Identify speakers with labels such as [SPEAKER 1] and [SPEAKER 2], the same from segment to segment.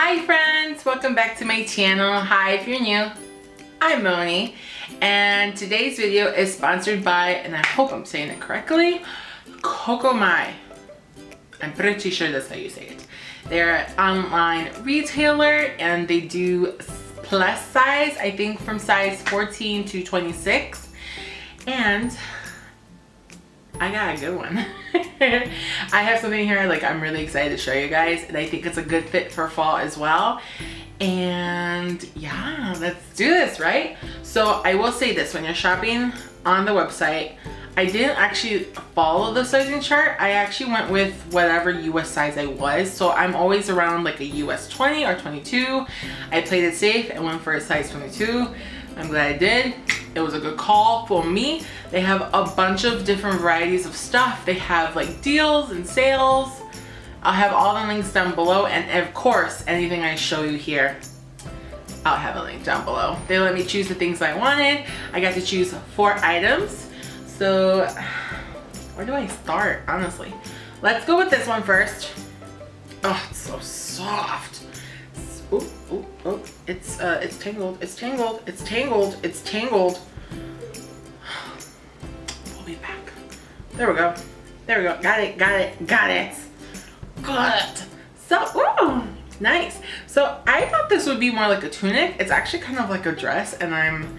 [SPEAKER 1] Hi friends, welcome back to my channel. Hi if you're new, I'm Moni, and today's video is sponsored by, and I hope I'm saying it correctly, Cocomy. I'm pretty sure that's how you say it. They're an online retailer and they do plus size, I think from size 14 to 26, and I got a good one. I have something here like I'm really excited to show you guys, and I think it's a good fit for fall as well. And yeah, let's do this, right? So I will say this, when you're shopping on the website, I didn't actually follow the sizing chart. I actually went with whatever US size I was. So I'm always around like a US 20 or 22. I played it safe and went for a size 22. I'm glad I did. It was a good call for me. They have a bunch of different varieties of stuff. They have like deals and sales. I'll have all the links down below, and of course anything I show you here, I'll have a link down below. They let me choose the things I wanted. I got to choose 4 items. So where do I start, honestly? Let's go with this one first. Oh, it's so soft. Oh, oh, oh, it's tangled, it's tangled, it's tangled, it's tangled. Pull me back. There we go. There we go. Got it, got it, got it. Good. So, ooh, nice. So I thought this would be more like a tunic. It's actually kind of like a dress, and I'm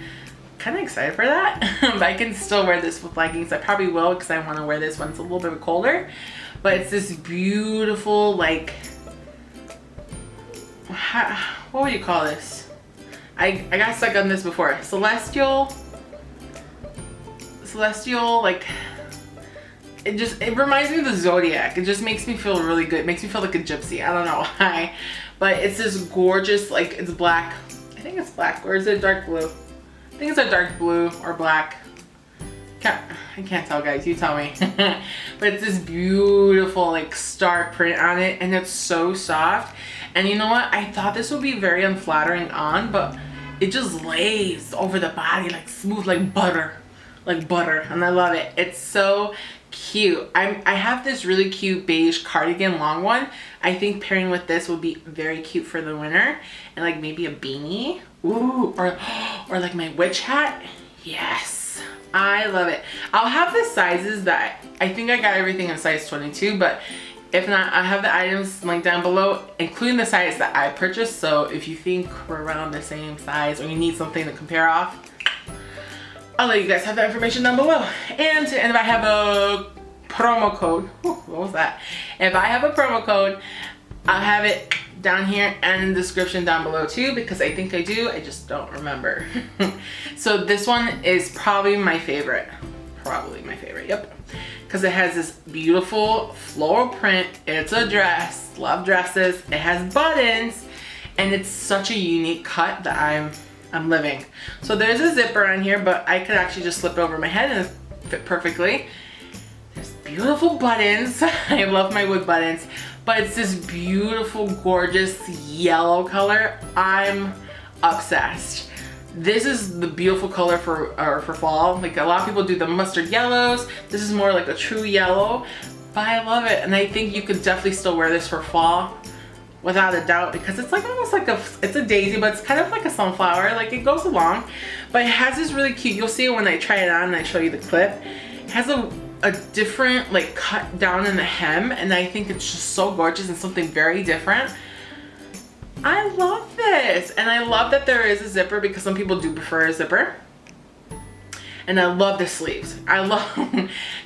[SPEAKER 1] kind of excited for that. But I can still wear this with leggings. I probably will because I want to wear this when it's a little bit colder. But it's this beautiful, like, what would you call this? I got stuck on this before. Celestial, like, it reminds me of the zodiac. It just makes me feel really good. It makes me feel like a gypsy. I don't know why, but it's this gorgeous, like, it's black. I think it's black, or is it dark blue? I think it's a dark blue or black. I can't tell, guys, you tell me. But it's this beautiful, like, star print on it, and it's so soft. And you know what? I thought this would be very unflattering on, but it just lays over the body like smooth, like butter. Like butter, and I love it. It's so cute. I have this really cute beige cardigan long one. I think pairing with this would be very cute for the winter, and like maybe a beanie. Ooh, or like my witch hat. Yes, I love it. I'll have the sizes that I think I got everything in size 22, but if not, I have the items linked down below, including the size that I purchased. So if you think we're around the same size or you need something to compare off, I'll let you guys have that information down below. And if I have a promo code, what was that? If I have a promo code, I'll have it down here and in the description down below too, because I think I do, I just don't remember. So this one is probably my favorite. Probably my favorite, yep. Because it has this beautiful floral print. It's a dress, love dresses. It has buttons, and it's such a unique cut that I'm living. So there's a zipper on here, but I could actually just slip it over my head and it fit perfectly. There's beautiful buttons. I love my wood buttons, but it's this beautiful, gorgeous yellow color. I'm obsessed. This is the beautiful color for fall. Like, a lot of people do the mustard yellows. This is more like a true yellow, but I love it. And I think you could definitely still wear this for fall without a doubt, because it's like almost like it's a daisy, but it's kind of like a sunflower. Like, it goes along, but it has this really cute, you'll see it when I try it on and I show you the clip. It has a different like cut down in the hem, and I think it's just so gorgeous and something very different. I love this, and I love that there is a zipper, because some people do prefer a zipper. And I love the sleeves. I love,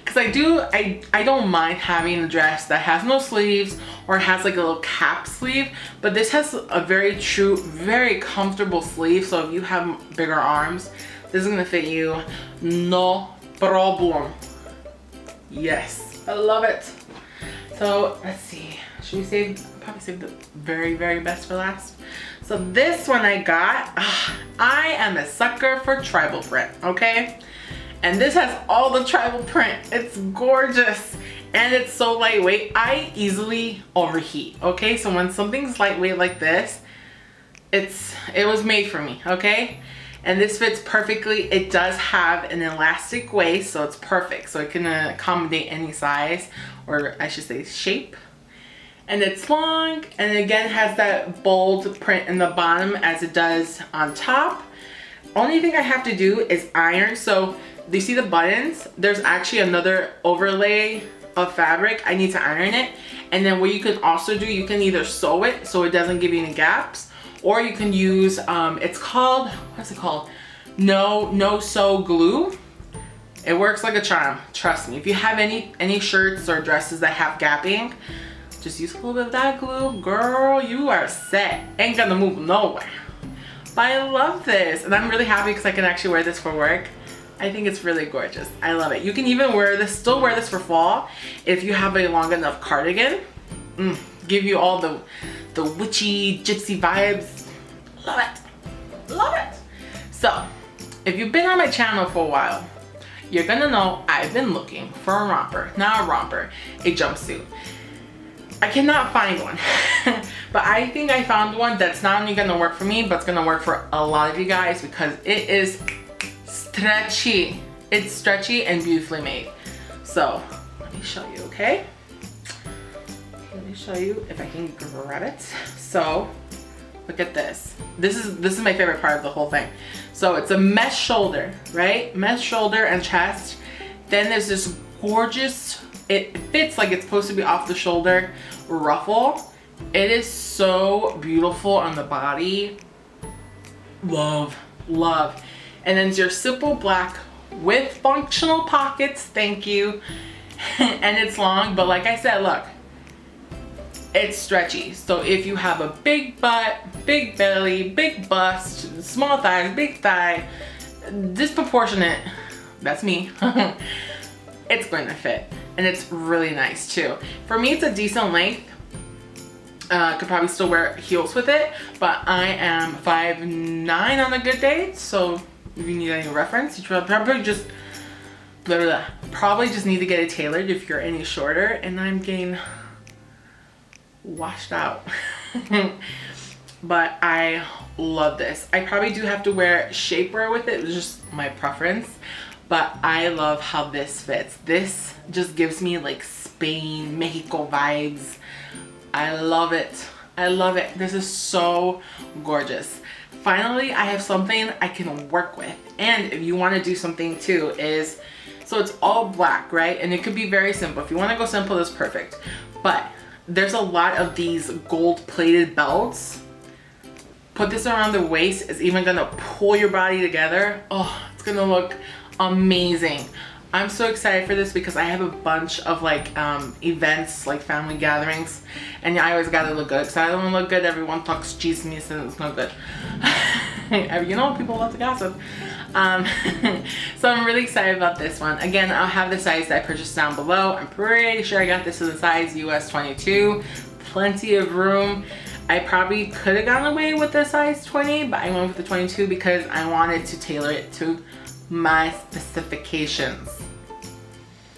[SPEAKER 1] because I don't mind having a dress that has no sleeves or has like a little cap sleeve, but this has a very true, very comfortable sleeve. So if you have bigger arms, this is gonna fit you, no problem. Yes, I love it. So let's see, should we probably save the very, very best for last. So this one I got, I am a sucker for tribal print, okay? And this has all the tribal print. It's gorgeous, and it's so lightweight. I easily overheat, okay? So when something's lightweight like this, it was made for me, okay? And this fits perfectly. It does have an elastic waist, so it's perfect. So it can accommodate any size, or I should say shape. And it's long, and it again has that bold print in the bottom as it does on top. Only thing I have to do is iron. So do you see the buttons? There's actually another overlay of fabric. I need to iron it. And then what you can also do, you can either sew it so it doesn't give you any gaps, or you can use, it's called, what's it called? No sew glue. It works like a charm, trust me. If you have any shirts or dresses that have gapping, just use a little bit of that glue. Girl, you are set. Ain't gonna move nowhere. But I love this, and I'm really happy because I can actually wear this for work. I think it's really gorgeous. I love it. You can even wear this, still wear this for fall if you have a long enough cardigan. Give you all the witchy, gypsy vibes. Love it. Love it. So, if you've been on my channel for a while, you're gonna know I've been looking for a romper. Not a romper, a jumpsuit. I cannot find one. But I think I found one that's not only gonna work for me, but it's gonna work for a lot of you guys because it is stretchy. It's stretchy and beautifully made. So let me show you, okay? Let me show you if I can grab it. So look at this. This is my favorite part of the whole thing. So it's a mesh shoulder, right? Mesh shoulder and chest. Then there's this gorgeous, it fits like it's supposed to be off the shoulder ruffle. It is so beautiful on the body. Love, love. And then it's your simple black with functional pockets, thank you. And it's long, but like I said, look, it's stretchy. So if you have a big butt, big belly, big bust, small thighs, big thigh, disproportionate, that's me, it's going to fit. And it's really nice too. For me, it's a decent length. Could probably still wear heels with it, but I am 5'9" on a good day, so if you need any reference, you probably just need to get it tailored if you're any shorter, and I'm getting washed out. But I love this. I probably do have to wear shapewear with it. It's just my preference, but I love how this fits. This just gives me like Spain, Mexico vibes. I love it. I love it. This is so gorgeous. Finally, I have something I can work with. And if you want to do something too is, so it's all black, right? And it could be very simple. If you want to go simple, that's perfect. But there's a lot of these gold plated belts. Put this around the waist. It's even gonna pull your body together. Oh, it's gonna look amazing. I'm so excited for this because I have a bunch of like events, like family gatherings, and I always gotta look good because I don't look good. Everyone talks chismes and it's not good. You know, people love to gossip. So I'm really excited about this one. Again, I'll have the size that I purchased down below. I'm pretty sure I got this in the size US 22. Plenty of room. I probably could have gone away with the size 20, but I went with the 22 because I wanted to tailor it to my specifications.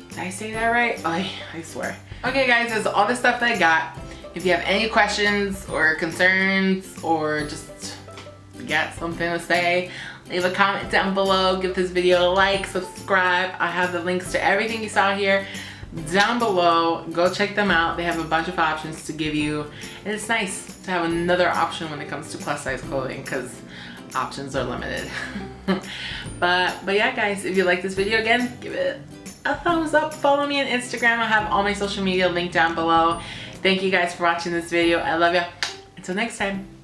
[SPEAKER 1] Did I say that right? Oh, I swear. Okay guys, that's all the stuff that I got. If you have any questions or concerns or just got something to say, leave a comment down below, give this video a like, subscribe. I have the links to everything you saw here down below. Go check them out. They have a bunch of options to give you, and it's nice to have another option when it comes to plus size clothing because options are limited. but yeah guys, if you like this video, again, give it a thumbs up. Follow me on Instagram. I have all my social media linked down below. Thank you guys for watching this video. I love you. Until next time.